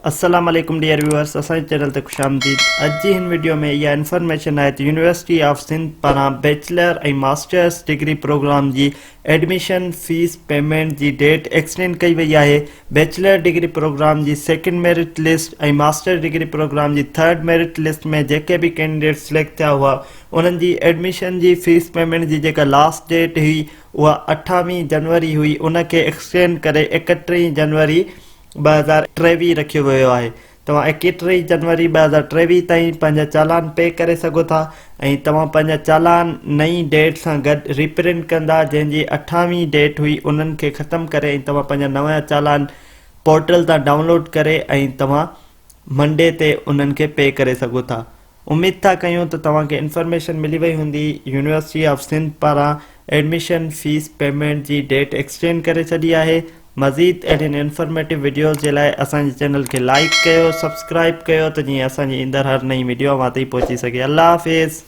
अस्सलाम वालेकुम dear viewers, असांजे चैनल ते खुशामदीद। अॼु जी हिन वीडियो में इहा इन्फॉर्मेशन आहे त यूनिवर्सिटी ऑफ सिंध पारां बैचलर ऐं मास्टर्स डिग्री प्रोग्राम जी एडमिशन फीस पेमेंट जी डेट एक्सटेंड कई वई आहे। बैचलर डिग्री प्रोग्राम जी सेकेंड मेरिट लिस्ट ऐं मास्टर डिग्री प्रोग्राम जी थर्ड मेरिट लिस्ट में जेके भी कैंडिडेट सिलेक्ट थिया हुआ उन्हनि जी एडमिशन जी फीस पेमेंट जी जेका लास्ट डेट हुई उहा 28 जनवरी हुई, उनखे एक्सटेंड करे 31 जनवरी 2023 रखियो वियो आहे। तव्हां 31 जनवरी 2023 ताईं पंहिंजा चालान पे करे सघो था ऐं तव्हां पंहिंजा चालान नई डेट सां गॾु रिप्रिंट कंदा, जंहिंजी 28 डेट हुई उन्हनि खे ख़तमु करे ऐं तव्हां पंहिंजा नवां चालान पोर्टल तां डाउनलोड करे ऐं तव्हां मंडे ते उन्हनि खे पे करे सघो था। उमेद था कयूं त तव्हांखे इंफॉर्मेशन मिली वई हूंदी। यूनिवर्सिटी ऑफ सिंध पारां एडमिशन फीस पेमेंट जी डेट एक्सटेंड करे छॾी आहे। मज़ीद अहिड़ियुनि इंफॉर्मेटिव वीडियोज़ जे लाइ असांजे चैनल खे लाइक कयो, सब्सक्राइब कयो त जीअं असांजी ईंदड़ हर नई वीडियो अव्हां ताईं पहुची सघे। अल्लाह हाफ़िज़।